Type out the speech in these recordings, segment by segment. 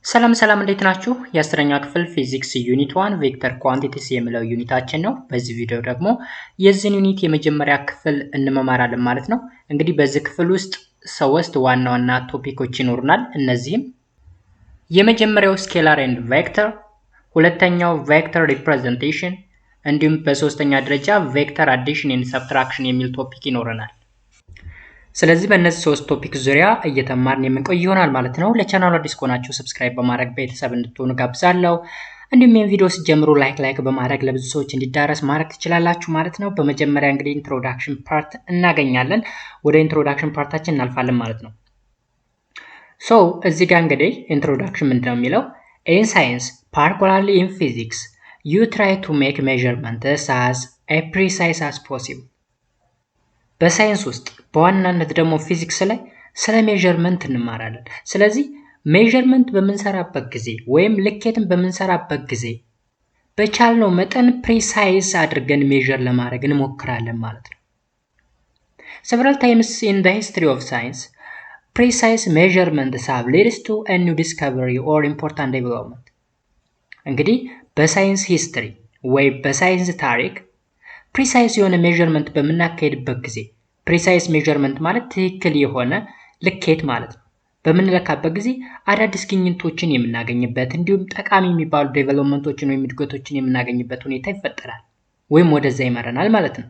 ሰላም እንዴት ናችሁ? የአስረኛ ክፍል ፊዚክስ ዩኒት 1 ቬክተር ኳንቲቲስ የሚለው ዩኒታችን ነው። በዚህ ቪዲዮ ደግሞ የዚህን ዩኒት የመጀመሪያ ክፍል እንመማራለን ማለት ነው። እንግዲህ በዚህ ክፍል ውስጥ ሶስት ዋና ቶፒኮች ይኖሩናል። እነዚህም የመጀመሪያው ስኬላር ኤንድ ቬክተር፣ ሁለተኛው ቬክተር ሪፕሬዘንቴሽን እንዲሁም በሶስተኛ ደረጃ ቬክተር አዲሽን ኤንድ ሰብትራክሽን የሚል ቶፒክ ይኖረናል። ስለዚህ በእነዚህ ሶስት ቶፒክ ዙሪያ እየተማርን የምንቆይ ይሆናል ማለት ነው። ለቻናሉ አዲስ ከሆናችሁ ሰብስክራይብ በማድረግ ቤተሰብ እንድትሆኑ ጋብዛለሁ። እንዲሁም ይህን ቪዲዮ ስትጀምሩ ላይክ በማድረግ ለብዙ ሰዎች እንዲዳረስ ማድረግ ትችላላችሁ ማለት ነው። በመጀመሪያ እንግዲህ ኢንትሮዳክሽን ፓርት እናገኛለን። ወደ ኢንትሮዳክሽን ፓርታችን እናልፋለን ማለት ነው። ሶ እዚህ ጋር እንግዲህ ኢንትሮዳክሽን ምንድነው የሚለው in science particularly in physics you try to make measurements as precise as possible በሳይንስ ውስጥ በዋናነት ደግሞ ፊዚክስ ላይ ስለ ሜዠርመንት እንማራለን። ስለዚህ ሜዠርመንት በምንሰራበት ጊዜ ወይም ልኬትን በምንሰራበት ጊዜ በቻልነው መጠን ፕሪሳይዝ አድርገን ሜዠር ለማድረግ እንሞክራለን ማለት ነው። several times in the history of science precise measurements have led to a new discovery or important development እንግዲህ በሳይንስ ሂስትሪ ወይ በሳይንስ ታሪክ ፕሪሳይዝ የሆነ ሜዠርመንት በምናካሄድበት ጊዜ ፕሪሳይዝ ሜዠርመንት ማለት ትክክል የሆነ ልኬት ማለት ነው። በምንለካበት ጊዜ አዳዲስ ግኝቶችን የምናገኝበት እንዲሁም ጠቃሚ የሚባሉ ዴቨሎፕመንቶችን ወይም እድገቶችን የምናገኝበት ሁኔታ ይፈጠራል ወይም ወደዛ ይመራናል ማለት ነው።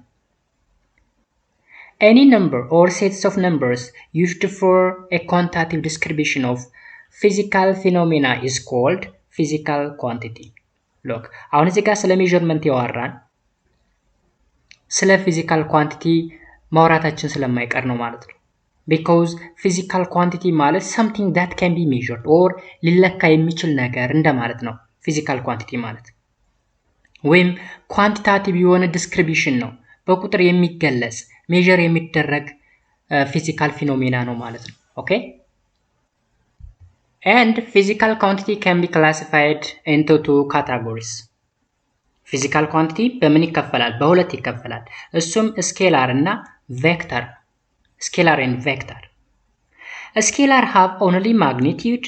Any number or sets of numbers used for a quantitative description of physical phenomena is called physical quantity. Look, አሁን እዚህ ጋር ስለ ሜዠርመንት ያወራን ስለ ፊዚካል ኳንቲቲ ማውራታችን ስለማይቀር ነው ማለት ነው። because physical quantity ማለት something that can be measured or ሊለካ የሚችል ነገር እንደማለት ነው። ፊዚካል ኳንቲቲ ማለት ወይም ኳንቲታቲቭ የሆነ ዲስክሪፕሽን ነው፣ በቁጥር የሚገለጽ ሜዠር የሚደረግ ፊዚካል ፊኖሜና ነው ማለት ነው። ኦኬ and physical quantity can be classified into two categories. ፊዚካል ኳንቲቲ በምን ይከፈላል? በሁለት ይከፈላል። እሱም ስኬላር እና ቬክተር። ስኬላር ኤንድ ቬክተር። ስኬላር have only magnitude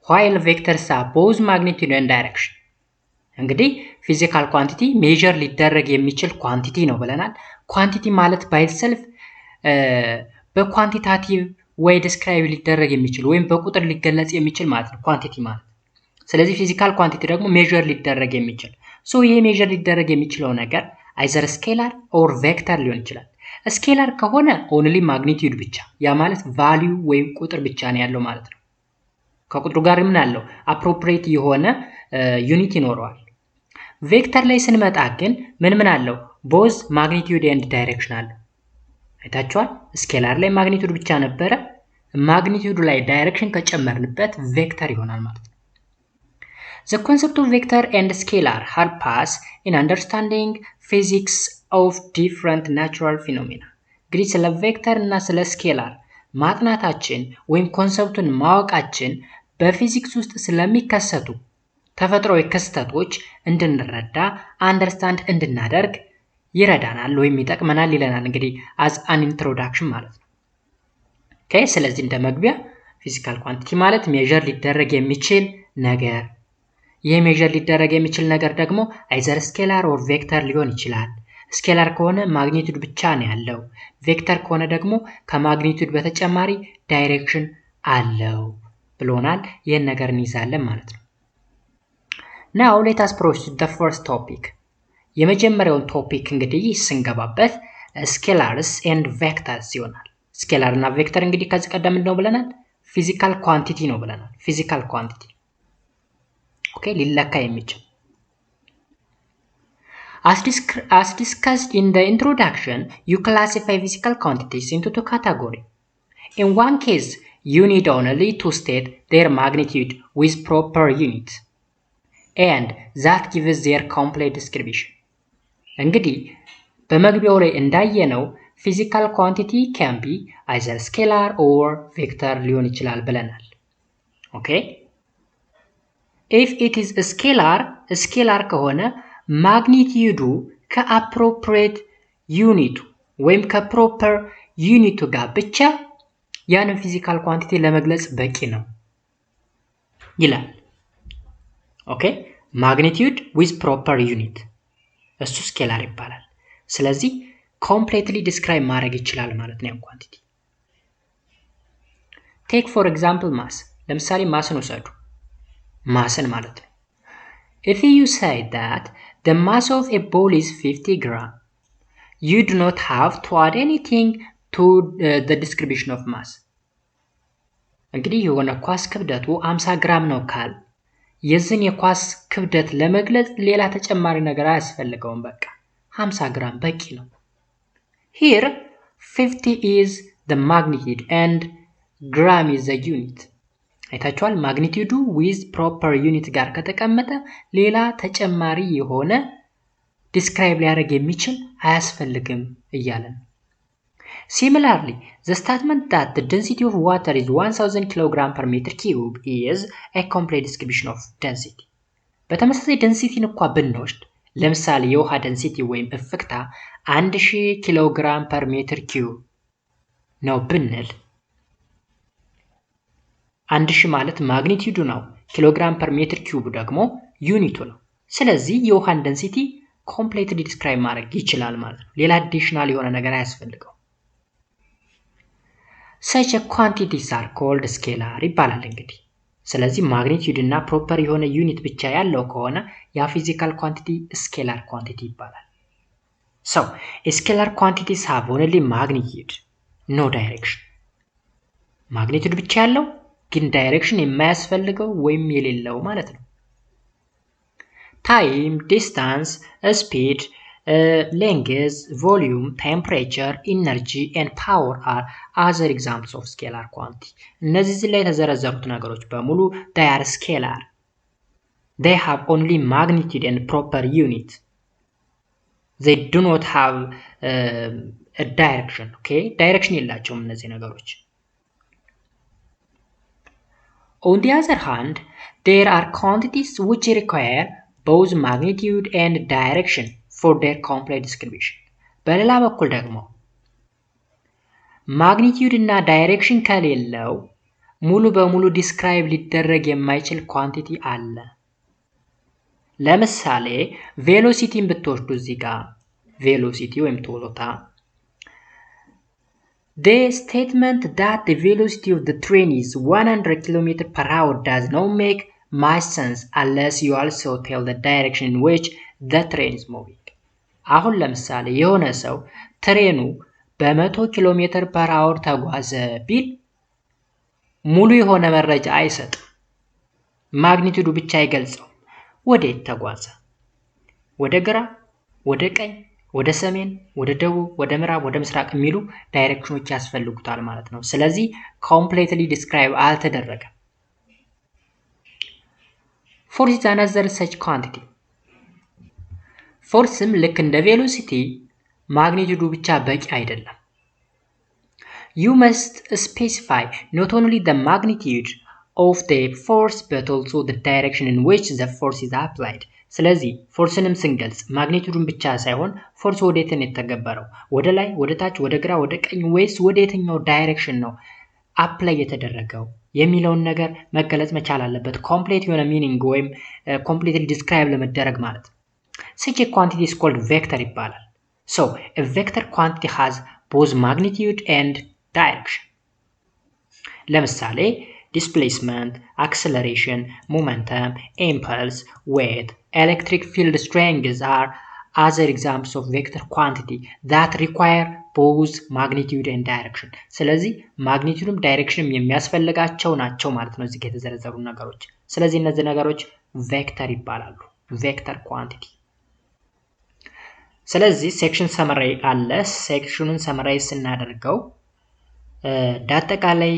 while vectors have both magnitude and direction. እንግዲህ ፊዚካል ኳንቲቲ ሜዠር ሊደረግ የሚችል ኳንቲቲ ነው ብለናል። ኳንቲቲ ማለት ባይ ሰልፍ በኳንቲታቲቭ ወይ ዲስክራይብ ሊደረግ የሚችል ወይም በቁጥር ሊገለጽ የሚችል ማለት ነው ኳንቲቲ ማለት። ስለዚህ ፊዚካል ኳንቲቲ ደግሞ ሜዠር ሊደረግ የሚችል ሶ ይሄ ሜዠር ሊደረግ የሚችለው ነገር አይዘር ስኬላር ኦር ቬክተር ሊሆን ይችላል። ስኬላር ከሆነ ኦንሊ ማግኒቲዩድ ብቻ፣ ያ ማለት ቫልዩ ወይም ቁጥር ብቻ ነው ያለው ማለት ነው። ከቁጥሩ ጋር ምን አለው? አፕሮፕሪየት የሆነ ዩኒት ይኖረዋል። ቬክተር ላይ ስንመጣ ግን ምን አለው? ቦዝ ማግኒቲዩድ ኤንድ ዳይሬክሽን አለው። አይታችኋል? ስኬላር ላይ ማግኒቲዩድ ብቻ ነበረ። ማግኒቲዩድ ላይ ዳይሬክሽን ከጨመርንበት ቬክተር ይሆናል ማለት ነው። The concept of vector and scalar help us in understanding physics of different natural phenomena. እንግዲህ ስለ ቬክተር እና ስለ ስኬላር ማጥናታችን ወይም ኮንሰፕቱን ማወቃችን በፊዚክስ ውስጥ ስለሚከሰቱ ተፈጥሯዊ ክስተቶች እንድንረዳ አንደርስታንድ እንድናደርግ ይረዳናል ወይም ይጠቅመናል ይለናል። እንግዲህ as an introduction ማለት ነው። ኦኬ ስለዚህ እንደ መግቢያ ፊዚካል ኳንቲቲ ማለት ሜዠር ሊደረግ የሚችል ነገር፣ ይህ ሜዠር ሊደረግ የሚችል ነገር ደግሞ አይዘር ስኬላር ኦር ቬክተር ሊሆን ይችላል። ስኬላር ከሆነ ማግኒቲዩድ ብቻ ነው ያለው፣ ቬክተር ከሆነ ደግሞ ከማግኒቲዩድ በተጨማሪ ዳይሬክሽን አለው ብሎናል። ይህን ነገር እንይዛለን ማለት ነው። now let us proceed to the first topic. የመጀመሪያውን ቶፒክ እንግዲህ ስንገባበት ስኬላርስ ኤንድ ቬክተርስ ይሆናል። ስኬላር እና ቬክተር እንግዲህ ከዚህ ቀደም ነው ብለናል ፊዚካል ኳንቲቲ ነው ብለናል። ፊዚካል ኳንቲቲ ኦኬ ሊለካ የሚችል as discussed in the introduction you classify physical quantities into two categories. In one case you need only to state their magnitude with proper unit and that gives their complete description. እንግዲህ በመግቢያው ላይ እንዳየነው ፊዚካል ኳንቲቲ can be either scalar or vector ሊሆን ይችላል ብለናል። ኦኬ if it is a scalar ከሆነ ማግኒቲዩዱ ከአፕሮፕሪየት ዩኒቱ ወይም ከፕሮፐር ዩኒቱ ጋር ብቻ ያንን ፊዚካል ኳንቲቲ ለመግለጽ በቂ ነው ይላል። ኦኬ ማግኒቲዩድ ዊዝ ፕሮፐር ዩኒት እሱ ስኬላር ይባላል። ስለዚህ ኮምፕሌትሊ ዲስክራይብ ማድረግ ይችላል ማለት ነው ኳንቲቲ። ቴክ ፎር ኤግዛምፕል ማስ ለምሳሌ ማስን ወሰዱ ማስን ማለት ነው if you say that the mass of a ball is 50 gram you do not have to add anything to the distribution of mass እንግዲህ የሆነ ኳስ ክብደቱ 50 ግራም ነው ካል የዚህን የኳስ ክብደት ለመግለጽ ሌላ ተጨማሪ ነገር አያስፈልገውም በቃ 50 ግራም በቂ ነው here 50 is the magnitude and gram is the unit አይታችኋል ማግኒቲዩዱ with proper unit ጋር ከተቀመጠ ሌላ ተጨማሪ የሆነ ዲስክራይብ ሊያደርግ የሚችል አያስፈልግም እያለን Similarly, the statement that the density of water is 1000 kg per meter cube is a complete description of density. በተመሳሳይ ደንሲቲን እንኳን ብንወስድ ለምሳሌ የውሃ ደንሲቲ ወይም እፍክታ 1000 ኪሎግራም ፐር ሜትር ኪዩብ ነው ብንል 1000 ማለት ማግኒቲዩዱ ነው ኪሎግራም ፐር ሜትር ኪዩብ ደግሞ ዩኒቱ ነው ስለዚህ የውሃን ደንሲቲ ኮምፕሊትሊ ዲስክራይብ ማድረግ ይችላል ማለት ነው ሌላ አዲሽናል የሆነ ነገር አያስፈልገው such a quantities are called scalar ይባላል እንግዲህ ስለዚህ ማግኒቲዩድ እና ፕሮፐር የሆነ ዩኒት ብቻ ያለው ከሆነ ያ ፊዚካል ኳንቲቲ ስኬላር ኳንቲቲ ይባላል so scalar quantities have only magnitude no direction ማግኒቲዩድ ብቻ ያለው ግን ዳይሬክሽን የማያስፈልገው ወይም የሌለው ማለት ነው time distance speed length volume temperature energy and power are other examples of scalar quantity እነዚህ ላይ የተዘረዘሩት ነገሮች በሙሉ they are scalar they have only magnitude and proper unit they do not have a direction okay direction የላቸውም እነዚህ ነገሮች On the other hand, there are quantities which require both magnitude and direction for their complete description. በሌላ በኩል ደግሞ ማግኒቲዩድ እና ዳይሬክሽን ከሌለው ሙሉ በሙሉ ዲስክራይብ ሊደረግ የማይችል ኳንቲቲ አለ። ለምሳሌ ቬሎሲቲን ብትወስዱ እዚህ ጋር ቬሎሲቲ ወይም ቶሎታ The statement that the velocity of the train is 100 km per hour does not make much sense unless you also tell the direction in which the train is moving. አሁን ለምሳሌ የሆነ ሰው ትሬኑ በ100 ኪሎ ሜትር ፐር አወር ተጓዘ ቢል ሙሉ የሆነ መረጃ አይሰጥም። ማግኒቲዩዱ ብቻ አይገልጸው። ወዴት ተጓዘ? ወደ ግራ፣ ወደ ቀኝ፣ ወደ ሰሜን፣ ወደ ደቡብ፣ ወደ ምዕራብ፣ ወደ ምስራቅ የሚሉ ዳይሬክሽኖች ያስፈልጉታል ማለት ነው። ስለዚህ ኮምፕሊትሊ ዲስክራይብ አልተደረገም። Force is another such quantity. ፎርስም ልክ እንደ ቬሎሲቲ ማግኒቲዩዱ ብቻ በቂ አይደለም። You must specify not only the magnitude of the force but also the direction in which the force is applied. ስለዚህ ፎርስንም ስንገልጽ ማግኒቲዩዱን ብቻ ሳይሆን ፎርስ ወዴት ነው የተገበረው? ወደ ላይ፣ ወደ ታች፣ ወደ ግራ፣ ወደ ቀኝ ወይስ ወደ የትኛው ዳይሬክሽን ነው አፕላይ የተደረገው የሚለውን ነገር መገለጽ መቻል አለበት። ኮምፕሊት የሆነ ሚኒንግ ወይም ኮምፕሊትሊ ዲስክራይብ ለመደረግ ማለት ነው። Such a quantity is called vector ይባላል። So, a vector quantity has both magnitude and direction. ለምሳሌ displacement, acceleration, momentum, impulse, weight, electric field strengths are other examples of vector quantity that require both magnitude and direction. ስለዚህ ማግኒቲዩድም ዳይሬክሽንም የሚያስፈልጋቸው ናቸው ማለት ነው እዚህ የተዘረዘሩ ነገሮች። ስለዚህ እነዚህ ነገሮች ቬክተር ይባላሉ። ቬክተር ኳንቲቲ። ስለዚህ ሴክሽን ሰመራይ አለ። ሴክሽኑን ሰመራይ ስናደርገው ዳጠቃላይ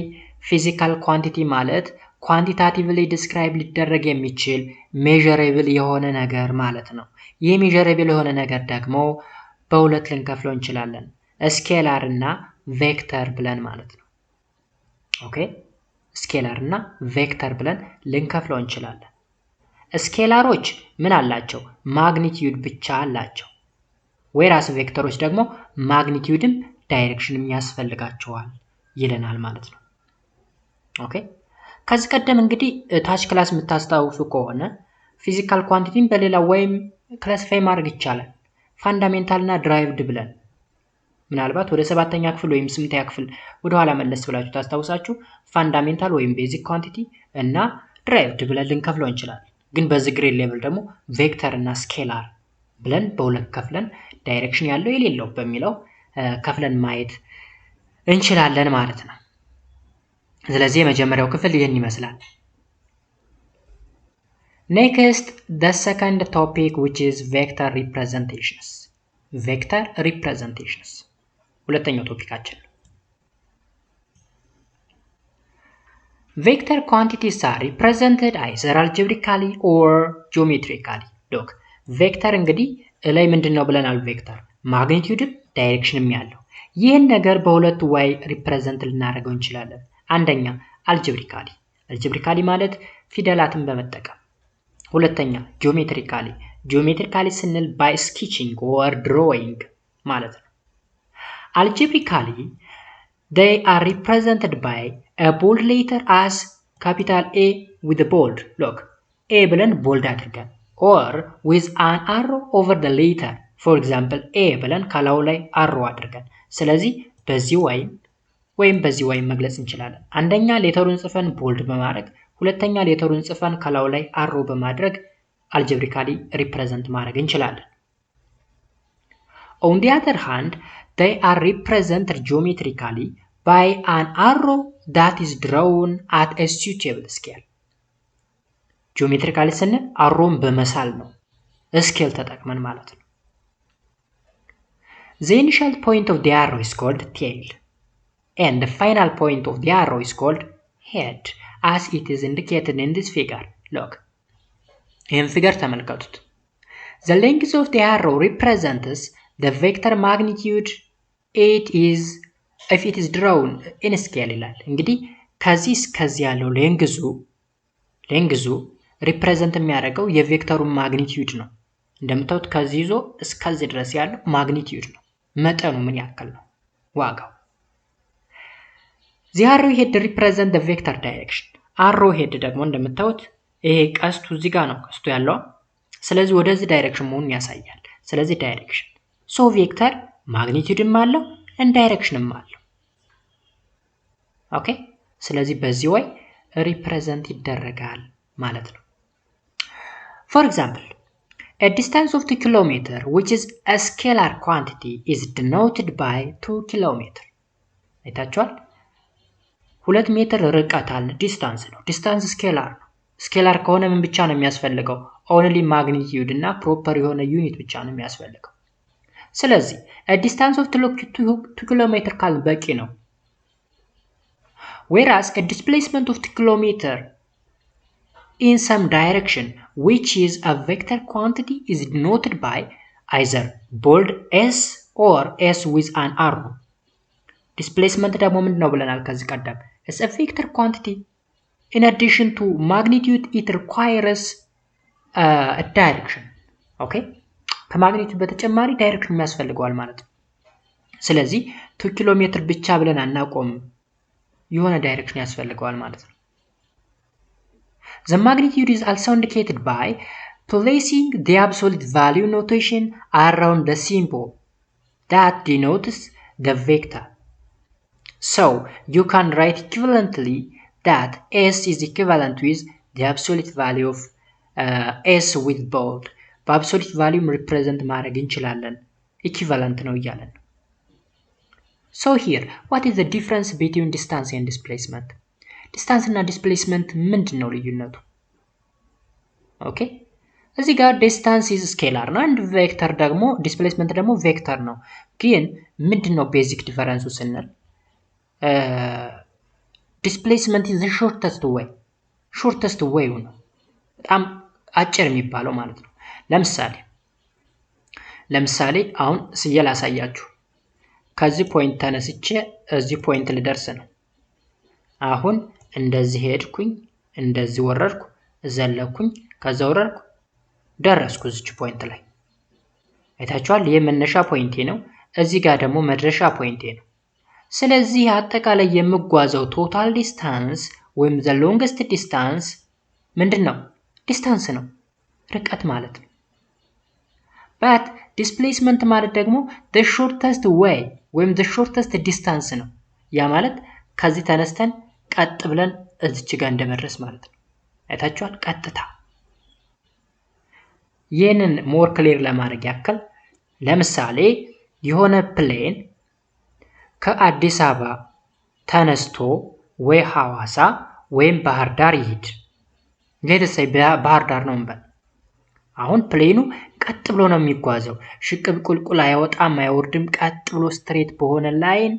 ፊዚካል ኳንቲቲ ማለት ኳንቲታቲቭሊ ዲስክራይብ ሊደረግ የሚችል ሜዠረብል የሆነ ነገር ማለት ነው። ይህ ሜዠረብል የሆነ ነገር ደግሞ በሁለት ልንከፍለው እንችላለን። ስኬላር እና ቬክተር ብለን ማለት ነው። ኦኬ ስኬላር እና ቬክተር ብለን ልንከፍለው እንችላለን። ስኬላሮች ምን አላቸው? ማግኒቲዩድ ብቻ አላቸው። ወይራስ ቬክተሮች ደግሞ ማግኒቲዩድም ዳይሬክሽንም ያስፈልጋቸዋል ይለናል ማለት ነው። ኦኬ ከዚህ ቀደም እንግዲህ ታች ክላስ የምታስታውሱ ከሆነ ፊዚካል ኳንቲቲን በሌላ ወይም ክላሲፋይ ማድረግ ይቻላል ፋንዳሜንታል እና ድራይቭድ ብለን ምናልባት ወደ 7ኛ ክፍል ወይም 8ኛ ክፍል ወደ ኋላ መለስ ብላችሁ ታስታውሳችሁ ፋንዳሜንታል ወይም ቤዚክ ኳንቲቲ እና ድራይቭድ ብለን ልንከፍለው እንችላለን ግን በዚህ ግሬድ ሌቭል ደግሞ ቬክተር እና ስኬላር ብለን በሁለት ከፍለን ዳይሬክሽን ያለው የሌለው በሚለው ከፍለን ማየት እንችላለን ማለት ነው ስለዚህ የመጀመሪያው ክፍል ይሄን ይመስላል Next, the second topic which is vector representations. Vector representations. ሁለተኛው ቶፒካችን Vector quantities are represented either algebraically or geometrically. Look, vector እንግዲህ ላይ ምንድነው ብለናል vector magnitude direction ያለው ይሄን ነገር በሁለት way represent ልናደርገው እንችላለን አንደኛ algebraically ማለት ፊደላትን በመጠቀም ሁለተኛ geometrically ስንል by sketching or drawing ማለት ነው algebraically they are represented by a bold letter as capital A with a bold look A ብለን bold አድርገን or with an arrow over the letter for example A ብለን ከላዩ ላይ arrow አድርገን ስለዚህ በዚህ ወይም በዚህ way መግለጽ እንችላለን አንደኛ ሌተሩን ጽፈን bold በማድረግ ሁለተኛ ሌተሩን ጽፈን ከላዩ ላይ arrow በማድረግ algebraically represent ማድረግ እንችላለን On the other hand they are represented geometrically by an arrow that is drawn at a suitable scale geometrically ስንል arrowን በመሳል ነው ስኬል ተጠቅመን ማለት ነው The initial point of the arrow is called tail and the final point of the arrow is called head as it is indicated in this figure look in figure ተመልከቱት The length of the arrow represents the vector magnitude if it is drawn in scale ይላል እንግዲህ ከዚህ እስከዚህ ያለው ሌንግዙ represent የሚያደርገው የቬክተሩን ማግኒቲዩድ ነው እንደምታዩት ከዚህ ይዞ እስከዚህ ድረስ ያለው ማግኒቲዩድ ነው መጠኑ ምን ያክል ነው ዋጋው The arrow head represent the vector direction arrow head ደግሞ እንደምታዩት ይሄ ቀስቱ እዚህ ጋር ነው ቀስቱ ያለው ስለዚህ ወደዚህ ዳይሬክሽን መሆኑን ያሳያል ስለዚህ ዳይሬክሽን so vector magnitudeም አለው and directionም አለው ኦኬ ስለዚህ በዚህ way represent ይደረጋል ማለት ነው For example a distance of 2 km which is a scalar quantity is denoted by 2 km አይታችኋል 2 ሜትር ርቀት አለ ዲስታንስ ነው ዲስታንስ ስኬላር ነው ስኬላር ከሆነ ምን ብቻ ነው የሚያስፈልገው only magnitude እና ፕሮፐር የሆነ ዩኒት ብቻ ነው የሚያስፈልገው ስለዚህ a distance of 2 km ካል በቂ ነው whereas a displacement of 2 km in some direction which is a vector quantity is denoted by either bold S or S with an arrow displacement ደግሞ ምንድነው ብለናል ከዚህ ቀደም is a vector quantity in addition to magnitude it requires a direction okay ከማግኒቲዩድ በተጨማሪ ዳይሬክሽን የሚያስፈልገዋል ማለት ነው ስለዚህ 2 ኪሎ ሜትር ብቻ ብለን አናቆም የሆነ ዳይሬክሽን ያስፈልገዋል ማለት ነው The magnitude is also indicated by placing the absolute value notation around the symbol that denotes the vector So you can write equivalently that S is equivalent with the absolute value of S with bold. በአብሶሉት ቫልዩም ሪፕሬዘንት ማድረግ እንችላለን equivalent ነው እያለን So here what is the difference between distance and displacement? Distance እና displacement ምንድነው ልዩነቱ? ኦኬ እዚህ ጋር distance is scalar ነው and vector ደግሞ displacement ደግሞ vector ነው ግን ምንድነው ቤዚክ ዲፈረንሱ ስንል displacement is the shortest way ነው በጣም አጭር የሚባለው ማለት ነው ለምሳሌ አሁን ስየል አሳያችሁ ከዚህ ፖይንት ተነስቼ እዚህ ፖይንት ልደርስ ነው አሁን እንደዚህ ሄድኩኝ እንደዚህ ወረድኩ ዘለኩኝ ከዛ ወረድኩ ደረስኩ እዚህ ፖይንት ላይ አይታችኋል ይሄ መነሻ ፖይንቴ ነው እዚህ ጋር ደግሞ መድረሻ ፖይንቴ ነው ስለዚህ አጠቃላይ የምጓዘው ቶታል ዲስታንስ ወይም the longest distance ምንድነው ዲስታንስ ነው ርቀት ማለት ነው። but displacement ማለት ደግሞ the shortest way ወይም the shortest distance ነው። ያ ማለት ከዚህ ተነስተን ቀጥ ብለን እዚች ጋር እንደመድረስ ማለት ነው። አይታችኋል? ቀጥታ። ይህንን ሞር ክሊር ለማድረግ ያክል ለምሳሌ የሆነ ፕሌን ከአዲስ አበባ ተነስቶ ወይ ሐዋሳ ወይም ባህር ዳር ይሄድ። ለተሰይ ባህር ዳር ነው እንበል። አሁን ፕሌኑ ቀጥ ብሎ ነው የሚጓዘው። ሽቅብ ቁልቁል አይወጣም አይወርድም። ቀጥ ብሎ ስትሬት በሆነ ላይን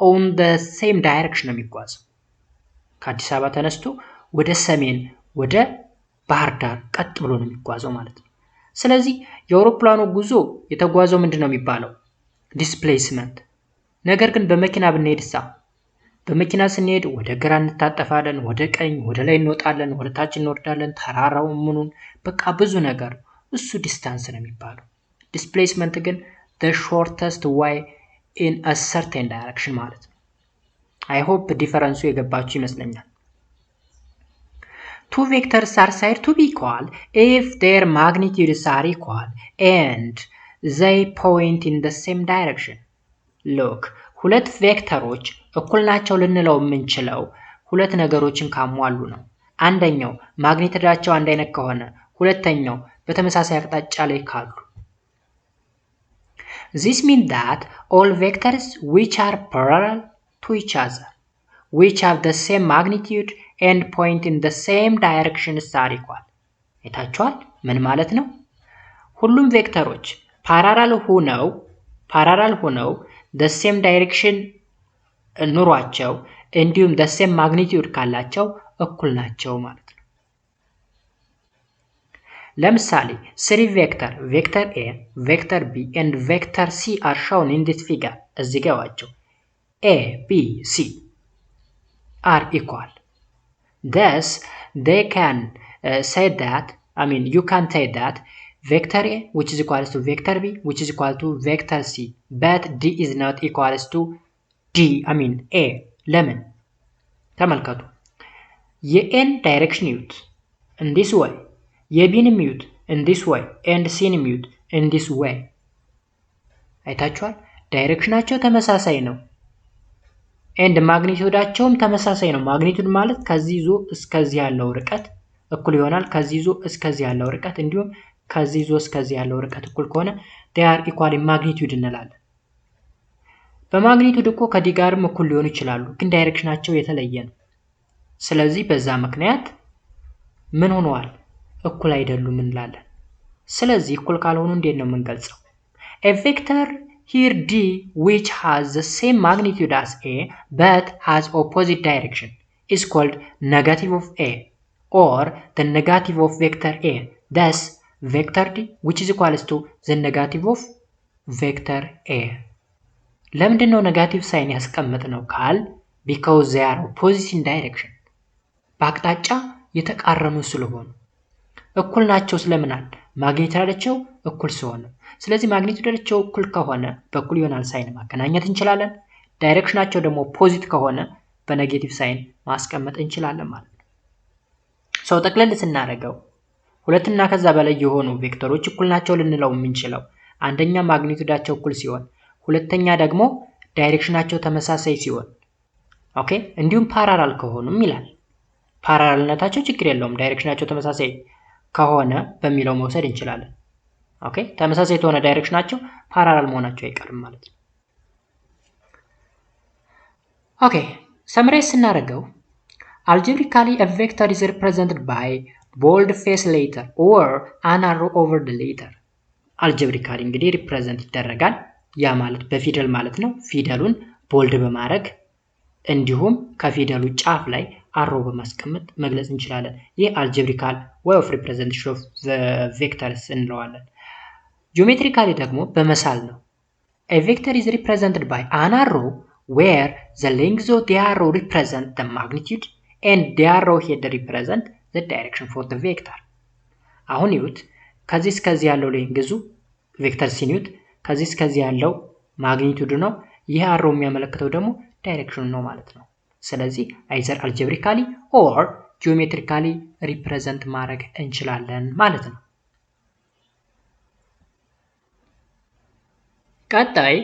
on the same direction ነው የሚጓዘው። ከአዲስ አበባ ተነስቶ ወደ ሰሜን ወደ ባህር ዳር ቀጥ ብሎ ነው የሚጓዘው ማለት ነው። ስለዚህ የአውሮፕላኑ ጉዞ የተጓዘው ምንድነው የሚባለው? ዲስፕሌስመንት። ነገር ግን በመኪና ብንሄድሳ በመኪና ስንሄድ ወደ ግራ እንታጠፋለን፣ ወደ ቀኝ ወደ ላይ እንወጣለን፣ ወደ ታች እንወርዳለን፣ ተራራው ምኑን በቃ ብዙ ነገር እሱ ዲስታንስ ነው የሚባለው። ዲስፕሌስመንት ግን the shortest way in a certain direction ማለት ነው። I hope ዲፈረንሱ የገባችሁ ይመስለኛል። Two vectors are said to be equal if their magnitudes are equal and they point in the same direction. Look, ሁለት ቬክተሮች እኩል ናቸው ልንለው የምንችለው ሁለት ነገሮችን ካሟሉ ነው። አንደኛው ማግኒቱዳቸው አንድ አይነት ከሆነ፣ ሁለተኛው በተመሳሳይ አቅጣጫ ላይ ካሉ። This means that all vectors which are parallel to each other, which have the same magnitude and point in the same direction are equal. አይታችኋል? ምን ማለት ነው? ሁሉም ቬክተሮች ፓራራል ሆነው the same direction ኑሯቸው እንዲሁም the same magnitude ካላቸው እኩል ናቸው ማለት ነው። ለምሳሌ 3 vector A, vector B and vector C are shown in this figure. እዚህ ጋር ዋቸው A, B, C are equal. Thus, they can say that, you can say that vector A which is equals to vector B which is equal to vector C, but D is not equals to A. ለምን? ተመልከቱ። የኤን ዳይሬክሽን ይዩት in this way, የቢንም ይዩት in this way and ሲንም ይዩት in this way. አይታችኋል? ዳይሬክሽናቸው ተመሳሳይ ነው and ማግኒቱዳቸውም ተመሳሳይ ነው። ማግኒቱድ ማለት ከዚህ ይዞ እስከዚህ ያለው ርቀት እኩል ይሆናል። ከዚህ ይዞ እስከዚህ ያለው ርቀት እንዲሁም ከዚህ ይዞ እስከዚህ ያለው ርቀት እኩል ከሆነ they are equal in magnitude እንላለን። በማግኒቱድ እኮ ከዲ ጋርም እኩል ሊሆኑ ይችላሉ፣ ግን ዳይሬክሽናቸው የተለየ ነው። ስለዚህ በዛ ምክንያት ምን ሆነዋል? እኩል አይደሉም እንላለን። ስለዚህ እኩል ካልሆኑ እንዴት ነው የምንገልጸው? A vector here D which has the same magnitude as A but has opposite direction is called negative of A or the negative of vector A. Thus, vector D which is equals to the negative of vector A. ለምንድን ነው ኔጋቲቭ ሳይን ያስቀመጥነው ካል because they are opposite in direction. በአቅጣጫ የተቃረኑ ስለሆኑ እኩል ናቸው። ስለምናል ማግኒቱዳቸው እኩል ስለሆነ፣ ስለዚህ ማግኒቱዳቸው እኩል ከሆነ በእኩል ይሆናል ሳይን ማገናኘት እንችላለን። ዳይሬክሽናቸው ደግሞ ኦፖዚት ከሆነ በኔጌቲቭ ሳይን ማስቀመጥ እንችላለን ማለት ነው። ሰው ጠቅለል ስናደርገው ሁለትና ከዛ በላይ የሆኑ ቬክተሮች እኩል ናቸው ልንለው የምንችለው አንደኛ ማግኒቱዳቸው እኩል ሲሆን፣ ሁለተኛ ደግሞ ዳይሬክሽናቸው ተመሳሳይ ሲሆን፣ ኦኬ እንዲሁም ፓራራል ከሆኑም ይላል። ፓራራልነታቸው ችግር የለውም፣ ዳይሬክሽናቸው ተመሳሳይ ከሆነ በሚለው መውሰድ እንችላለን። ኦኬ ተመሳሳይ ተሆነ ዳይሬክሽናቸው ፓራራል መሆናቸው አይቀርም ማለት ነው። ኦኬ ሰምራይዝ ስናደርገው algebraically a vector is represented by bold face letter or an arrow over the letter. algebraically እንግዲህ ሪፕሬዘንት ይደረጋል። ያ ማለት በፊደል ማለት ነው። ፊደሉን ቦልድ በማድረግ እንዲሁም ከፊደሉ ጫፍ ላይ አሮ በማስቀመጥ መግለጽ እንችላለን። ይህ algebraical way of representation of the vectors እንለዋለን። geometrically ደግሞ በመሳል ነው። a vector is represented by an arrow where the length of the arrow represent the magnitude and the arrow head represent the direction for the vector. አሁን ይዩት ከዚህ እስከዚህ ያለው ሌንግዙ ቬክተር ሲኒዩት ከዚህ እስከዚህ ያለው ማግኒቱድ ነው። ይህ አሮ የሚያመለክተው ደግሞ ዳይሬክሽን ነው ማለት ነው። ስለዚህ either algebraically or geometrically represent ማድረግ እንችላለን ማለት ነው። ቀጣይ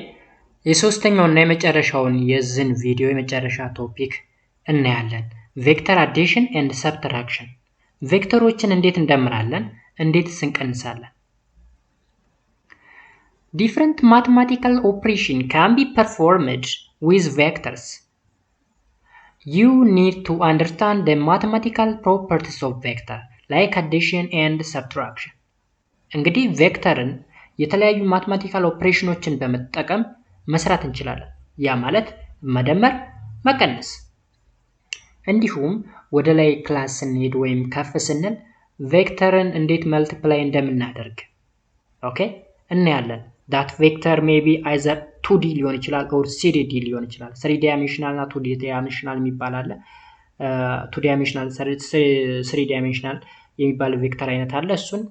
የሶስተኛውና የመጨረሻውን የዚህን ቪዲዮ የመጨረሻ ቶፒክ እናያለን። ቬክተር አዲሽን ኤንድ ሰብትራክሽን። ቬክተሮችን እንዴት እንደምራለን፣ እንዴትስ እንቀንሳለን። Different mathematical operation can be performed with vectors. You need to understand the mathematical properties of vector like addition and subtraction. እንግዲህ ቬክተርን የተለያዩ ማትማቲካል ኦፕሬሽኖችን በመጠቀም መስራት እንችላለን። ያ ማለት መደመር፣ መቀነስ። እንዲሁም ወደ ላይ ክላስ ስንሄድ ወይም ከፍ ስንል ቬክተርን እንዴት መልቲፕላይ እንደምናደርግ ኦኬ እናያለን። that vector may be either 2D ሊሆን ይችላል or 3D ሊሆን ይችላል። 3 dimensional እና 2D dimensional የሚባል አለ። 2 dimensional 3 dimensional የሚባል ቬክተር አይነት አለ። እሱን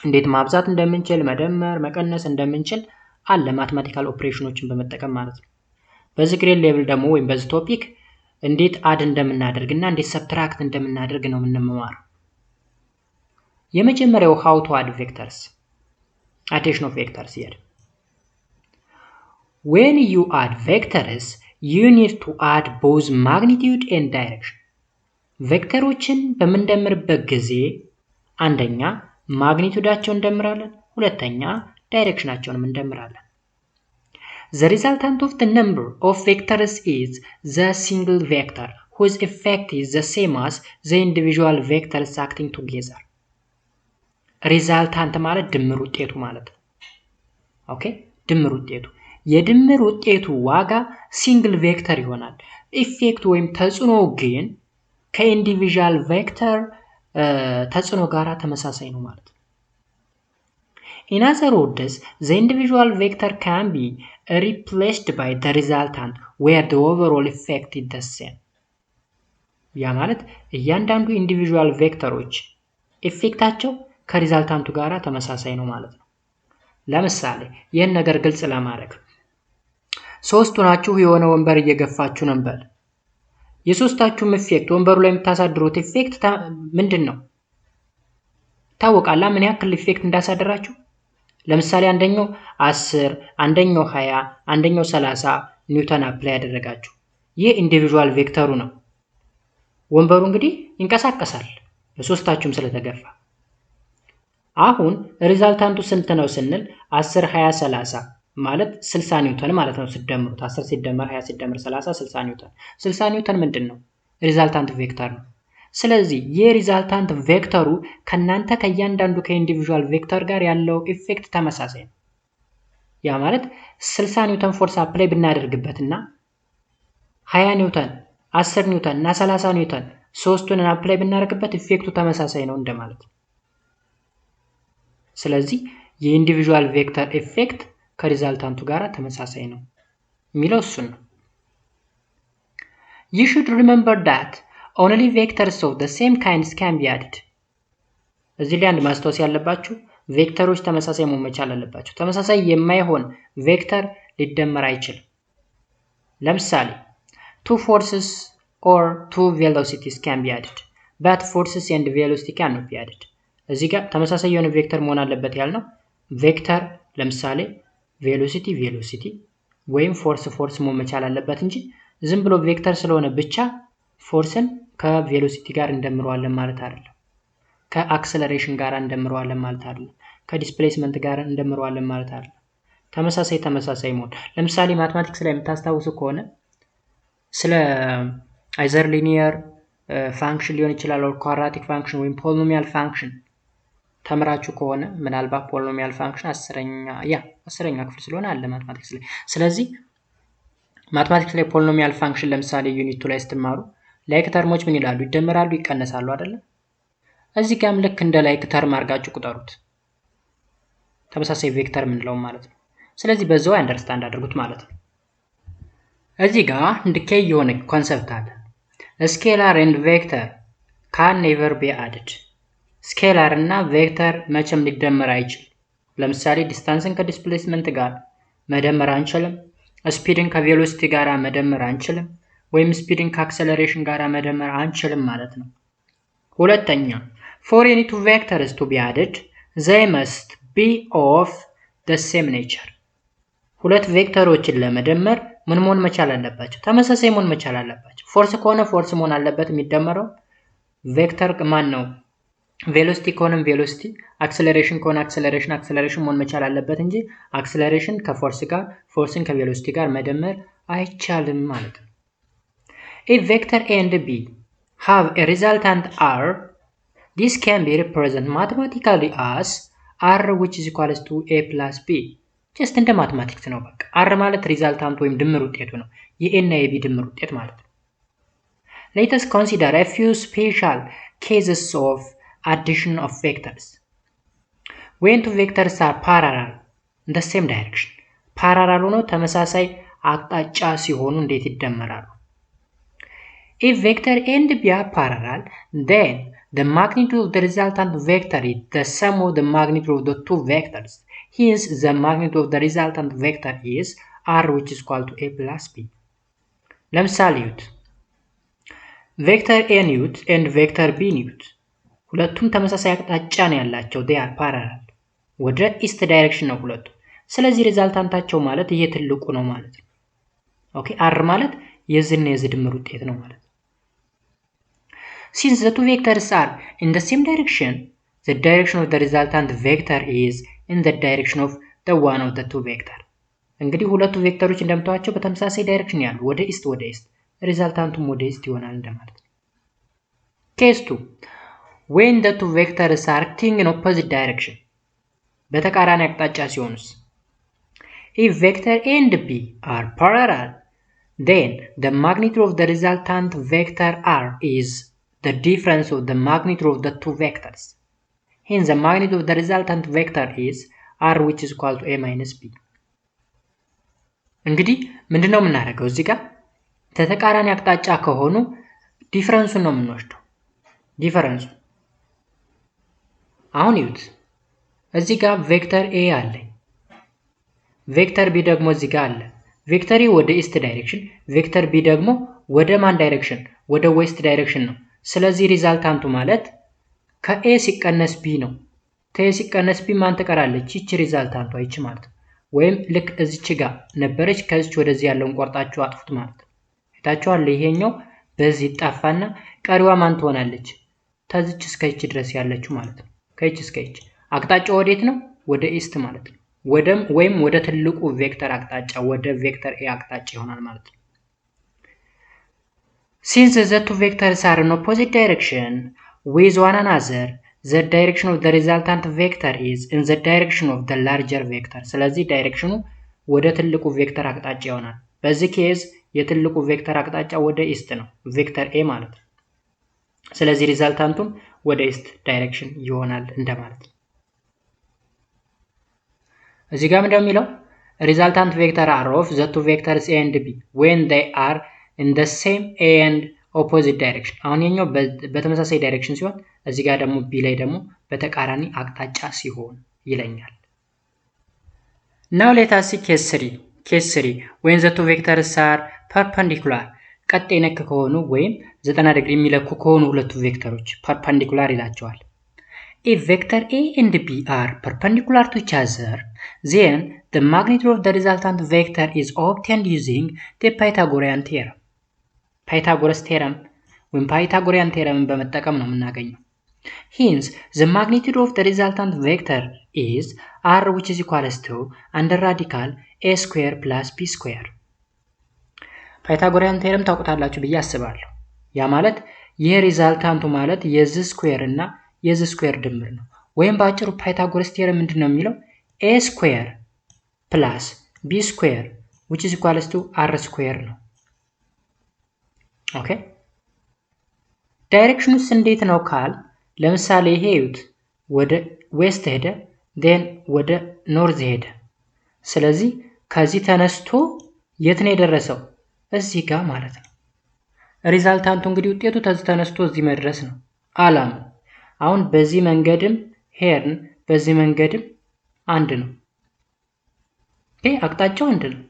እንዴት ማብዛት እንደምንችል፣ መደመር፣ መቀነስ እንደምንችል አለ ማትማቲካል ኦፕሬሽኖችን በመጠቀም ማለት ነው። በዚህ ግሬድ ሌቭል ደግሞ ወይም በዚህ ቶፒክ እንዴት አድ እንደምናደርግና እንዴት ሰብትራክት እንደምናደርግ ነው የምንማረው። የመጀመሪያው how to add vectors. Addition of vectors here. When you add vectors, you need to add both magnitude and direction. ቬክተሮችን በምንደምርበት ጊዜ አንደኛ ማግኒቱዳቸውን እንደምራለን፣ ሁለተኛ ዳይሬክሽናቸውንም እንደምራለን። The resultant of the number of vectors is the single vector whose effect is the same as the individual vectors acting together. ሪዛልታንት ማለት ድምር ውጤቱ ማለት ነው። ኦኬ ድምር ውጤቱ የድምር ውጤቱ ዋጋ ሲንግል ቬክተር ይሆናል። ኢፌክት ወይም ተጽዕኖ ግን ከኢንዲቪዥዋል ቬክተር ተጽዕኖ ጋር ተመሳሳይ ነው ማለት ነው። In other words, the individual vector can be replaced by the resultant where the overall effect is the same. ያ ማለት እያንዳንዱ ኢንዲቪዥዋል ቬክተሮች ኢፌክታቸው ከሪዛልታንቱ ጋራ ተመሳሳይ ነው ማለት ነው። ለምሳሌ ይህን ነገር ግልጽ ለማድረግ ሶስቱ ናችሁ የሆነ ወንበር እየገፋችሁ ነበር። የሶስታችሁም ኢፌክት ወንበሩ ላይ የምታሳድሩት ኢፌክት ምንድነው? ታወቃላ ምን ያክል ኢፌክት እንዳሳደራችሁ? ለምሳሌ አንደኛው 10፣ አንደኛው 20፣ አንደኛው 30 ኒውተን አፕላይ ያደረጋችሁ። ይህ ኢንዲቪዥዋል ቬክተሩ ነው። ወንበሩ እንግዲህ ይንቀሳቀሳል በሶስታችሁም ስለተገፋ። አሁን ሪዛልታንቱ ስንት ነው ስንል 10 20 30 ማለት 60 ኒውተን ማለት ነው። ሲደምሩት 10 ሲደመር 20 ሲደመር 30 60 ኒውተን። 60 ኒውተን ምንድነው? ሪዛልታንት ቬክተር ነው። ስለዚህ የሪዛልታንት ቬክተሩ ከናንተ ከእያንዳንዱ ከኢንዲቪዥዋል ቬክተር ጋር ያለው ኢፌክት ተመሳሳይ ነው። ያ ማለት 60 ኒውተን ፎርስ አፕላይ ብናደርግበትና 20 ኒውተን 10 ኒውተን እና 30 ኒውተን ሶስቱን አፕላይ ብናደርግበት ኢፌክቱ ተመሳሳይ ነው እንደማለት ነው። ስለዚህ የኢንዲቪዥዋል ቬክተር ኢፌክት ከሪዛልታንቱ ጋር ተመሳሳይ ነው የሚለው እሱን ነው። You should remember that only vectors of the same kinds can be added. እዚህ ላይ አንድ ማስታወስ ያለባችሁ ቬክተሮች ተመሳሳይ መሆን መቻል አለባቸው። ተመሳሳይ የማይሆን ቬክተር ሊደመር አይችልም። ለምሳሌ two forces or two velocities can be added, but forces and velocity cannot be added. እዚህ ጋር ተመሳሳይ የሆነ ቬክተር መሆን አለበት ያልነው ቬክተር ለምሳሌ ቬሎሲቲ ወይም ፎርስ መሆን መቻል አለበት እንጂ ዝም ብሎ ቬክተር ስለሆነ ብቻ ፎርስን ከቬሎሲቲ ጋር እንደምረዋለን ማለት አይደለም። ከአክሰለሬሽን ጋር እንደምረዋለን ማለት አይደለም። ከዲስፕሌስመንት ጋር እንደምረዋለን ማለት አይደለም። ተመሳሳይ መሆን ለምሳሌ ማትማቲክስ ላይ የምታስታውሱ ከሆነ ስለ አይዘር ሊኒየር ፋንክሽን ሊሆን ይችላል or quadratic function ወይም ፖሊኖሚያል ፋንክሽን ተምራችሁ ከሆነ ምናልባት ፖሊኖሚያል ፋንክሽን 10ኛ ክፍል ስለሆነ አለ ማትማቲክስ ላይ። ስለዚህ ማትማቲክስ ላይ ፖሊኖሚያል ፋንክሽን ለምሳሌ ዩኒት 2 ላይ ስትማሩ ላይክ ተርሞች ምን ይላሉ? ይደመራሉ፣ ይቀነሳሉ አይደል? እዚህ ጋርም ልክ እንደ ላይክ ተርም አድርጋችሁ ቁጠሩት። ተመሳሳይ ቬክተር ምንለው ማለት ነው። ስለዚህ በዛው አንደርስታንድ አድርጉት ማለት ነው። እዚህ ጋር እንድከይ የሆነ ኮንሰፕት አለ። ስኬላር ኤንድ ቬክተር ካን ኔቨር ቢ አድድ። ስኬላር እና ቬክተር መቼም ሊደመር አይችልም። ለምሳሌ ዲስታንስን ከዲስፕሌስመንት ጋር መደመር አንችልም። ስፒድን ከቬሎሲቲ ጋር መደመር አንችልም። ወይም ስፒድን ከአክሰለሬሽን ጋር መደመር አንችልም ማለት ነው። ሁለተኛ for any two vectors to be added they must be of the same nature. ሁለት ቬክተሮችን ለመደመር ምን መሆን መቻል አለባቸው? ተመሳሳይ መሆን መቻል አለባቸው። ፎርስ ከሆነ ፎርስ መሆን አለበት የሚደመረው። ቬክተር ማን ነው? ቬሎሲቲ ከሆነም ቬሎሲቲ፣ አክሰለሬሽን ከሆነ አክሰለሬሽን መሆን መቻል አለበት እንጂ አክሰለሬሽን ከፎርስ ጋር ፎርስን ከቬሎሲቲ ጋር መደመር አይቻልም ማለት ነው። If vector A and B have a resultant R, this can be represented mathematically as R which is equals to A plus B. ጀስት እንደ ማትማቲክስ ነው በቃ። R ማለት ሪዛልታንት ወይም ድምር ውጤቱ ነው። የኤ እና የቢ ድምር ውጤት ማለት ነው። Let us consider a few special cases of addition of vectors. When two vectors are parallel in the same direction. parallel ሆነው ተመሳሳይ አቅጣጫ ሲሆኑ እንዴት ይደመራሉ? If vector A and B are parallel, then the magnitude of the resultant vector is the sum of the magnitude of the two vectors. Hence, the magnitude of the resultant vector is R which is equal to A plus B. ለምሳሌ ዩት ቬክተር A ኒውት and ቬክተር B ኒውት ሁለቱም ተመሳሳይ አቅጣጫ ነው ያላቸው። they are parallel ወደ ኢስት ዳይሬክሽን ነው ሁለቱ። ስለዚህ ሪዛልታንታቸው ማለት ይሄ ትልቁ ነው ማለት ነው። ኦኬ R ማለት የዝና የዝ ድምር ውጤት ነው ማለት ነው። Since the two vectors are in the same direction, the direction of the resultant vector is in the direction of the one of the two vector. እንግዲህ ሁለቱ ቬክተሮች እንደምታዩቸው በተመሳሳይ ዳይሬክሽን ያሉ ወደ ኢስት ሪዛልታንቱም ወደ ኢስት ይሆናል እንደማለት ነው። Case 2. When the two vectors are acting in opposite direction. በተቃራኒ አቅጣጫ ሲሆኑስ? If vector A and B are parallel, then the magnitude of the resultant vector R is the difference of the magnitude of the two vectors. Hence, the magnitude of the resultant vector is R which is equal to A minus B. እንግዲህ ምንድነው የምናደርገው እዚህ ጋር ተተቃራኒ አቅጣጫ ከሆኑ ዲፈረንሱን ነው የምንወስደው። ዲፈረንሱ አሁን ይዩት እዚህ ጋር ቬክተር A አለ፣ ቬክተር B ደግሞ እዚህ ጋር አለ። ቬክተር A ወደ ኢስት ዳይሬክሽን፣ ቬክተር B ደግሞ ወደ ማን ዳይሬክሽን? ወደ ዌስት ዳይሬክሽን ነው። ስለዚህ ሪዛልታንቱ ማለት ከኤ ሲቀነስ ቢ ነው። ከኤ ሲቀነስ ቢ ማን ትቀራለች? ይቺ ሪዛልታንቷ ይቺ ማለት ነው። ወይም ልክ እዚች ጋር ነበረች ከዚች ወደዚህ ያለውን ቆርጣችሁ አጥፉት ማለት ነው። አይታችኋል? ይሄኛው በዚህ ጣፋና ቀሪዋ ማን ትሆናለች? ከዚች እስከ ይቺ ድረስ ያለችው ማለት ነው። ከይቺ እስከ ይቺ አቅጣጫው ወዴት ነው? ወደ ኢስት ማለት ነው። ወይም ወደ ትልቁ ቬክተር አቅጣጫ ወደ ቬክተር ኤ አቅጣጫ ይሆናል ማለት ነው። Since the two vectors are in opposite direction with one another, the direction of the resultant vector is in the direction of the larger vector. ስለዚህ ዳይሬክሽኑ ወደ ትልቁ ቬክተር አቅጣጫ ይሆናል። በዚህ ኬዝ የትልቁ ቬክተር አቅጣጫ ወደ ኢስት ነው፣ ቬክተር ኤ ማለት ነው። ስለዚህ ሪዛልታንቱም ወደ ኢስት ዳይሬክሽን ይሆናል እንደማለት ነው። እዚህ ጋር ምንድነው የሚለው? resultant vector are of the two vectors A and B when they are in the same A and opposite direction. አሁን የኛው በተመሳሳይ ዳይሬክሽን ሲሆን እዚህ ጋር ደግሞ B ላይ ደግሞ በተቃራኒ አቅጣጫ ሲሆን ይለኛል። Now let us see case 3. Case 3 when the two vectors are perpendicular. ቀጣይ ነክ ከሆኑ ወይም 90 ዲግሪ የሚለኩ ከሆኑ ሁለቱ ቬክተሮች perpendicular ይላቸዋል። If vector A and B are perpendicular to each other, then the magnitude of the resultant vector is obtained using the Pythagorean theorem. Pythagoras theorem ወይም Pythagorean theorem በመጠቀም ነው የምናገኘው። Hence, the magnitude of the resultant vector is R which is equals to under radical A square plus B square. Pythagorean theorem ታውቁታላችሁ ብዬ አስባለሁ። ያ ማለት ይሄ ሪዛልታንቱ ማለት የዝ ስኩዌር እና የዝ ስኩዌር ድምር ነው። ወይም በአጭሩ ፓይታጎረስ ቲዮረም ምንድነው የሚለው? a ስኩዌር ፕላስ b ስኩዌር which is equals to r ስኩዌር ነው። ኦኬ ዳይሬክሽኑስ እንዴት ነው ካል ለምሳሌ ይሄ እዩት ወደ ዌስት ሄደ then ወደ ኖርዝ ሄደ። ስለዚህ ከዚህ ተነስቶ የት ነው የደረሰው? እዚህ ጋር ማለት ነው። ሪዛልታንቱ እንግዲህ ውጤቱ ከዚህ ተነስቶ እዚህ መድረስ ነው አላማ። አሁን በዚህ መንገድም ሄርን በዚህ መንገድም አንድ ነው። ኦኬ አቅጣጫው አንድ ነው።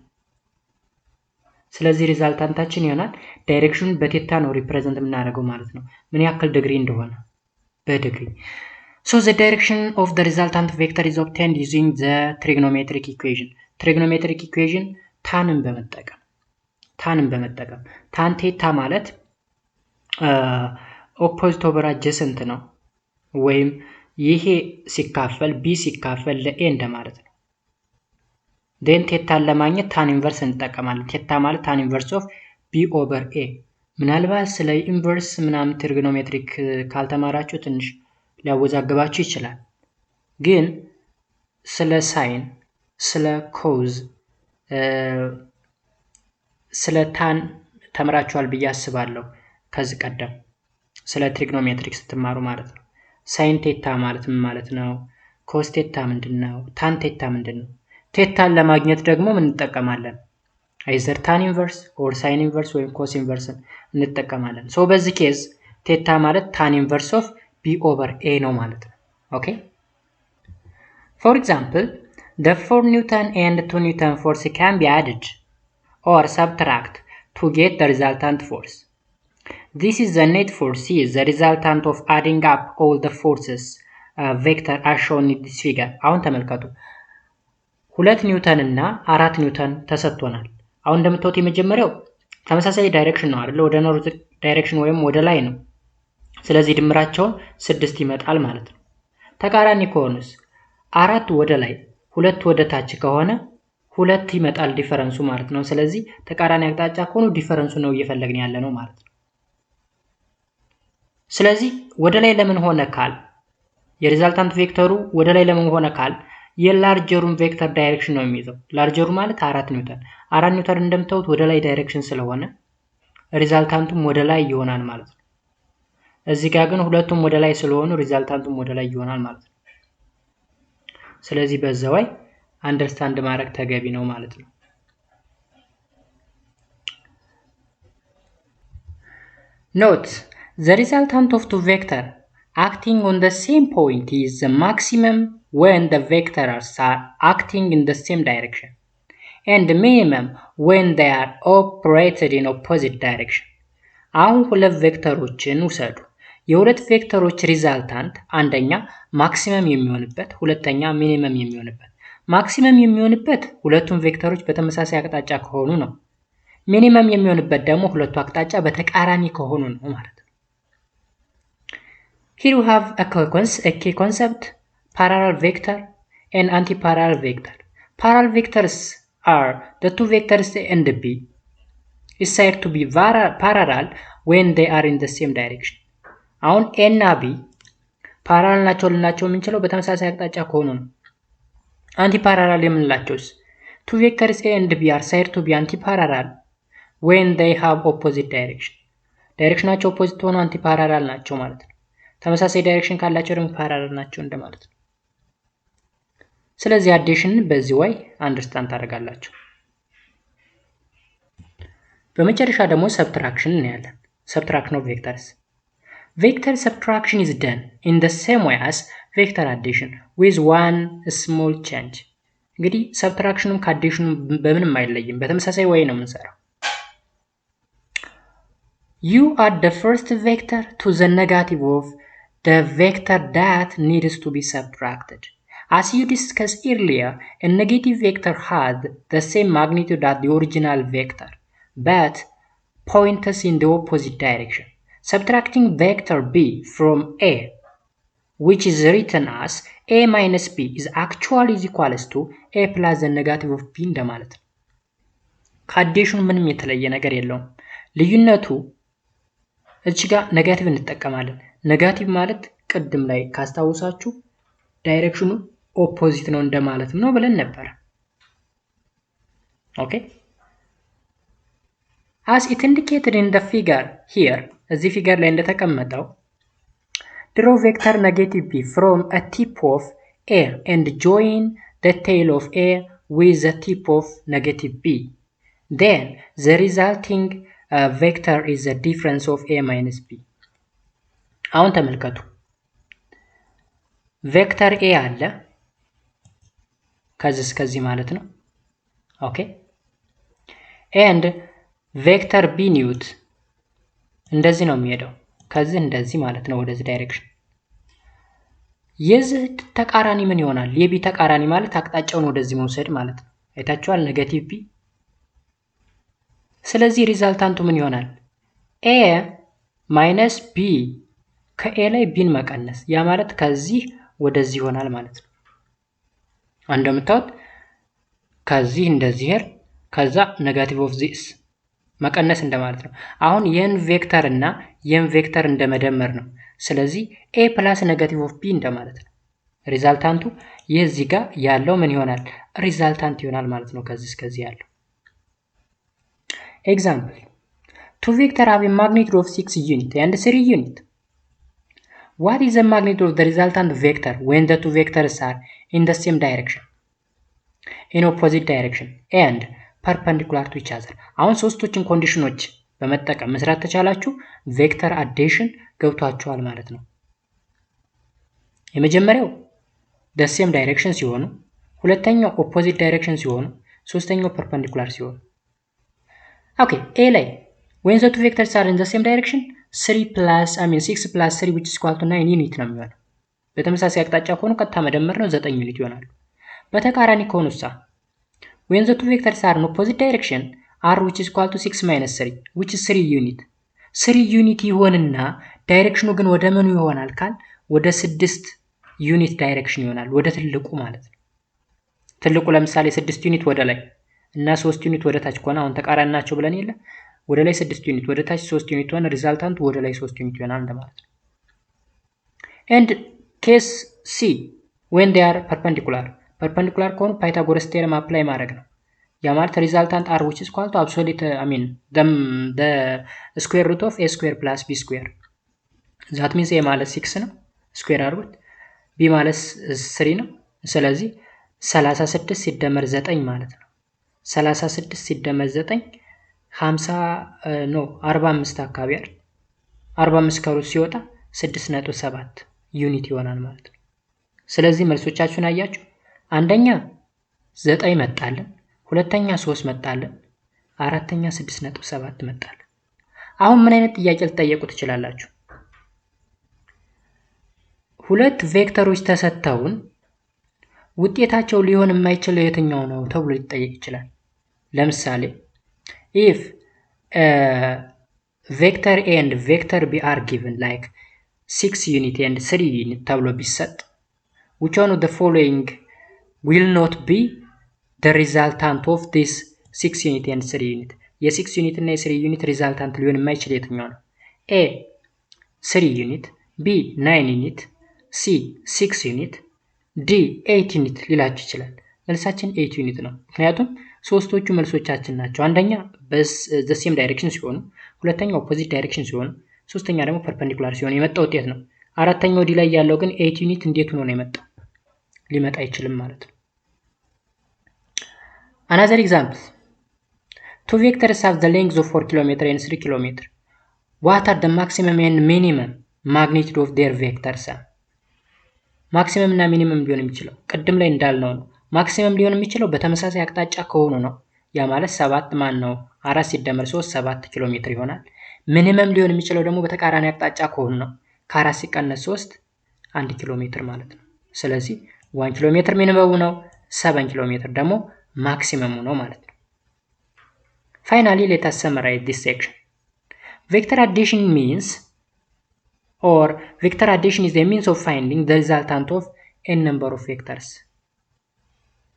ስለዚህ ሪዛልታንታችን ይሆናል ዳይሬክሽኑን በቴታ ነው ሪፕሬዘንት የምናደርገው ማለት ነው። ምን ያክል ዲግሪ እንደሆነ በዲግሪ። So the direction of the resultant vector is obtained using the trigonometric equation. ትሪግኖሜትሪክ ኢኩዌሽን ታንን በመጠቀም ታን ቴታ ማለት ኦፖዚት ኦቨር አጀሰንት ነው፣ ወይም ይሄ ሲካፈል ቢ ሲካፈል ለኤ እንደማለት ነው። ዴን ቴታን ለማግኘት ታን ኢንቨርስ እንጠቀማለን። ቴታ ማለት ታን ኢንቨርስ ኦፍ ቢ ኦቨር ኤ። ምናልባት ስለ ኢንቨርስ ምናምን ትሪግኖሜትሪክ ካልተማራችሁ ትንሽ ሊያወዛግባችሁ ይችላል። ግን ስለ ሳይን፣ ስለ ኮዝ፣ ስለ ታን ተምራችኋል ብዬ አስባለሁ ከዚህ ቀደም ስለ ትሪግኖሜትሪክ ስትማሩ ማለት ነው። ሳይን ቴታ ማለት ምን ማለት ነው? ኮስ ቴታ ምንድነው? ታን ቴታ ምንድነው? ቴታን ለማግኘት ደግሞ ምን እንጠቀማለን? አይዘር ታን ኢንቨርስ ኦር ሳይን ኢንቨርስ ወይም ኮስ ኢንቨርስን እንጠቀማለን። ሶ በዚህ ኬዝ ቴታ ማለት ታን ኢንቨርስ ኦፍ ቢ ኦቨር ኤ ነው ማለት ነው። ኦኬ ፎር ኤግዛምፕል the 4 Newton and 2 Newton force can be added or subtract to get the resultant force. This is the net force is the resultant of adding up all the forces vector as shown in this figure. አሁን ተመልከቱ 2 ኒውተን እና 4 ኒውተን ተሰጥቶናል። አሁን እንደምታዩት የመጀመሪያው ተመሳሳይ ዳይሬክሽን ነው አይደል? ወደ ኖርዝ ዳይሬክሽን ወይም ወደ ላይ ነው። ስለዚህ ድምራቸው 6 ይመጣል ማለት ነው። ተቃራኒ ከሆነስ 4 ወደ ላይ 2 ወደ ታች ከሆነ 2 ይመጣል ዲፈረንሱ ማለት ነው። ስለዚህ ተቃራኒ አቅጣጫ ከሆኑ ዲፈረንሱ ነው እየፈለግን ያለ ነው ማለት ነው። ስለዚህ ወደ ላይ ለምን ሆነ ካል የሪዛልታንት ቬክተሩ ወደ ላይ ለምን ሆነ ካል የላርጀሩን ቬክተር ዳይሬክሽን ነው የሚይዘው። ላርጀሩ ማለት 4 ኒውተን 4 ኒውተን እንደምታዩት ወደ ላይ ዳይሬክሽን ስለሆነ ሪዛልታንቱም ወደ ላይ ይሆናል ማለት ነው። እዚህ ጋር ግን ሁለቱም ወደ ላይ ስለሆኑ ሪዛልታንቱም ወደ ላይ ይሆናል ማለት ነው። ስለዚህ በዛው አንደርስታንድ ማድረግ ተገቢ ነው ማለት ነው። ኖት the resultant of two vector acting on the same point is the maximum when the vectors are acting in the same direction and the minimum when they are operated in opposite direction. አሁን ሁለት ቬክተሮችን ውሰዱ። የሁለት ቬክተሮች ሪዛልታንት አንደኛ ማክሲመም የሚሆንበት፣ ሁለተኛ ሚኒመም የሚሆንበት። ማክሲመም የሚሆንበት ሁለቱም ቬክተሮች በተመሳሳይ አቅጣጫ ከሆኑ ነው። ሚኒመም የሚሆንበት ደግሞ ሁለቱ አቅጣጫ በተቃራኒ ከሆኑ ነው ማለት ነው። Here we have a key concept, parallel vector and anti-parallel vector. Parallel vectors are the two vectors A and B is said to be parallel when they are in the same direction. አሁን A እና B ፓራላል ናቸው ልናቸው የምንችለው በተመሳሳይ አቅጣጫ ከሆኑ ነው። አንቲፓራላል የምንላቸውስ two vectors A and B are said to be antiparallel when they have opposite direction. ዳይሬክሽናቸው ኦፖዚት ሆኖ አንቲፓራላል ናቸው ማለት ነው። ተመሳሳይ ዳይሬክሽን ካላቸው ደግሞ ፓራላል ናቸው እንደማለት ነው። ስለዚህ አዲሽን በዚህ ወይ አንደርስታንድ ታደርጋላችሁ። በመጨረሻ ደግሞ ሰብትራክሽን እናያለን። ሰብትራክሽን ኦፍ ቬክተርስ vector subtraction is done in the same way as vector addition with one small change. እንግዲህ ሰብትራክሽኑም ከአዲሽኑ በምንም አይለይም፣ በተመሳሳይ ወይ ነው የምንሰራው። You add the first vector to the negative of the vector that needs to be subtracted. As you discussed earlier, a negative vector had the same magnitude as the original vector, but points in the opposite direction. Subtracting vector b from a, which is written as a minus b, is actually equals to a plus the negative of b እንደማለት ነው። ከአዲሽኑ ምንም የተለየ ነገር የለውም። ልዩነቱ እዚህ ጋር ኔጋቲቭ እንጠቀማለን። ኔጋቲቭ ማለት ቅድም ላይ ካስታውሳችሁ ዳይሬክሽኑ ኦፖዚት ነው እንደማለት ነው ብለን ነበር። ኦኬ as it indicated in the figure here, እዚህ ፊገር ላይ እንደተቀመጠው draw vector negative b from a tip of a and join the tail of a with the tip of negative b. Then the resulting vector is the difference of a minus b. አሁን ተመልከቱ ቬክተር a አለ ከዚህ እስከዚህ ማለት ነው። ኦኬ and ቬክተር b ኒውት እንደዚህ ነው የሚሄደው ከዚህ እንደዚህ ማለት ነው ወደዚህ ዳይሬክሽን። የዚህ ተቃራኒ ምን ይሆናል? የቢ ተቃራኒ ማለት አቅጣጫውን ወደዚህ መውሰድ ማለት ነው። አይታችኋል ኔጌቲቭ ቢ። ስለዚህ ሪዛልታንቱ ምን ይሆናል? ኤ ማይነስ ቢ ከኤ ላይ ቢን መቀነስ ያ ማለት ከዚህ ወደዚህ ይሆናል ማለት ነው። እንደምታዩት ከዚህ እንደዚህ ሄር ከዛ ኔጋቲቭ ኦፍ ዚስ መቀነስ እንደማለት ነው። አሁን የን ቬክተር እና የን ቬክተር እንደመደመር ነው። ስለዚህ ኤ ፕላስ ኔጋቲቭ ኦፍ ቢ እንደማለት ነው። ሪዛልታንቱ የዚህ ጋር ያለው ምን ይሆናል? ሪዛልታንት ይሆናል ማለት ነው። ከዚህ እስከዚህ ያለው ኤግዛምፕል two vector have a magnitude of 6 unit and 3 unit. What is the magnitude of the resultant vector when the two vectors are in the same direction, in opposite direction and perpendicular to each other? አሁን ሶስቶችን ኮንዲሽኖች በመጠቀም መስራት ተቻላችሁ ቬክተር አዲሽን ገብቷችኋል ማለት ነው። የመጀመሪያው the same direction ሲሆኑ፣ ሁለተኛው opposite direction ሲሆኑ፣ ሶስተኛው perpendicular ሲሆኑ። ኦኬ ኤ ላይ when the two vectors are in the same direction 6 plus 3 which is equal to 9 ዩኒት ነው የሚሆነው። በተመሳሳይ አቅጣጫ ከሆኑ ቀጥታ መደመር ነው 9 ዩኒት ይሆናሉ። በተቃራኒ ከሆኑሳ when the two vectors are in opposite direction r which is equal to 6 minus 3 which is 3 ዩኒት 3 ዩኒት ይሆንና ዳይሬክሽኑ ግን ወደ ምኑ ይሆናል ካል ወደ 6 ዩኒት ዳይሬክሽን ይሆናል፣ ወደ ትልቁ ማለት ነው። ትልቁ ለምሳሌ 6 ዩኒት ወደ ላይ እና 3 ዩኒት ወደ ታች ከሆነ አሁን ተቃራኒ ናቸው ብለን የለ ወደ ላይ 6 ዩኒት ወደ ታች 3 ዩኒት ሆነ ሪዛልታንቱ ወደ ላይ 3 ዩኒት ይሆናል እንደማለት ነው። and case C when they are perpendicular ከሆኑ ፓይታጎረስ ቴረም አፕላይ ማድረግ ነው። ያ ማለት ሪዛልታንት r which is equal to absolute the square root of a square plus b square that means a ማለት 6 ነው ስኩዌር አድርጉት b ማለት 3 ነው። ስለዚህ 36 ሲደመር 9 ማለት ነው። 36 ሲደመር 9 45 አካባቢ አይደል? 45 ከሩት ሲወጣ 6.7 ዩኒት ይሆናል ማለት ነው። ስለዚህ መልሶቻችሁን አያችሁ። አንደኛ 9 መጣልን፣ ሁለተኛ 3 መጣልን፣ አራተኛ 6.7 መጣልን። አሁን ምን አይነት ጥያቄ ልትጠየቁ ትችላላችሁ? ሁለት ቬክተሮች ተሰጥተውን ውጤታቸው ሊሆን የማይችለው የትኛው ነው ተብሎ ሊጠየቅ ይችላል። ለምሳሌ if vector A and vector B are given like 6 unit and 3 unit ተብሎ ቢሰጥ which one of the following will not be the resultant of this 6 unit and 3 unit? የ6 ዩኒት እና የ3 ዩኒት ሪዛልታንት ሊሆን የማይችል የትኛው ነው? A 3 ዩኒት፣ B 9 ዩኒት፣ C 6 ዩኒት፣ D 8 ዩኒት ሊላችሁ ይችላል። መልሳችን 8 ዩኒት ነው። ምክንያቱም ሶስቶቹ መልሶቻችን ናቸው። አንደኛ the same direction ሲሆኑ፣ ሁለተኛ opposite direction ሲሆኑ፣ ሶስተኛ ደግሞ perpendicular ሲሆኑ የመጣ ውጤት ነው። አራተኛው ዲ ላይ ያለው ግን 8 ዩኒት እንዴት ሆኖ ነው የመጣው? ሊመጣ አይችልም ማለት ነው። Another example. Two vectors have the length of 4 km and 3 km. What are the maximum and minimum magnitude of their vectors? ማክሲመም እና ሚኒመም ሊሆን የሚችለው ቅድም ላይ እንዳልነው ነው። ማክሲመም ሊሆን የሚችለው በተመሳሳይ አቅጣጫ ከሆኑ ነው። ያ ማለት 7 ማን ነው 4 ሲደመር 3 7 ኪሎ ሜትር ይሆናል። ሚኒመም ሊሆን የሚችለው ደግሞ በተቃራኒ አቅጣጫ ከሆኑ ነው። ከ4 ሲቀነስ 3 1 ኪሎ ሜትር ማለት ነው። ስለዚህ 1 ኪሎ ሜትር ሚኒመሙ ነው፣ 7 ኪሎ ሜትር ደግሞ ማክሲመሙ ነው ማለት ነው። Finally, let us summarize this section. Vector addition means or vector addition is a means of finding the resultant of n number of vectors.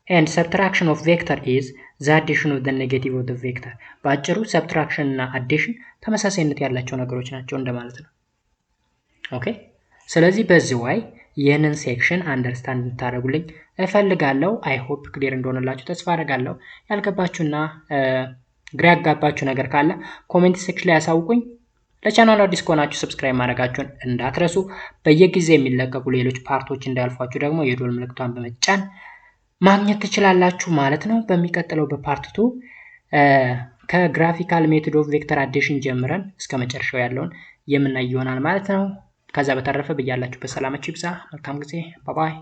And subtraction of vector is the addition of the negative of the vector. በአጭሩ subtraction እና addition ተመሳሳይነት ያላቸው ነገሮች ናቸው እንደማለት ነው። ኦኬ ስለዚህ በዚህ way ይህንን ሴክሽን አንደርስታንድ እንድታደርጉልኝ እፈልጋለሁ። አይ ሆፕ ክሊር እንደሆነላችሁ ተስፋ አደርጋለሁ። ያልገባችሁና ግራ ያጋባችሁ ነገር ካለ ኮሜንት ሴክሽን ላይ ያሳውቁኝ። ለቻናሉ አዲስ ከሆናችሁ ሰብስክራይብ ማድረጋችሁን እንዳትረሱ። በየጊዜው የሚለቀቁ ሌሎች ፓርቶች እንዳያልፏችሁ ደግሞ የደወል ምልክቷን በመጫን ማግኘት ትችላላችሁ ማለት ነው። በሚቀጥለው በፓርት 2 ከግራፊካል ሜቶድ ኦፍ ቬክተር አዲሽን ጀምረን እስከ መጨረሻው ያለውን የምናይ ይሆናል ማለት ነው። ከዛ በተረፈ በያላችሁ በሰላማችሁ ይብዛ። መልካም ጊዜ። ባይ ባይ።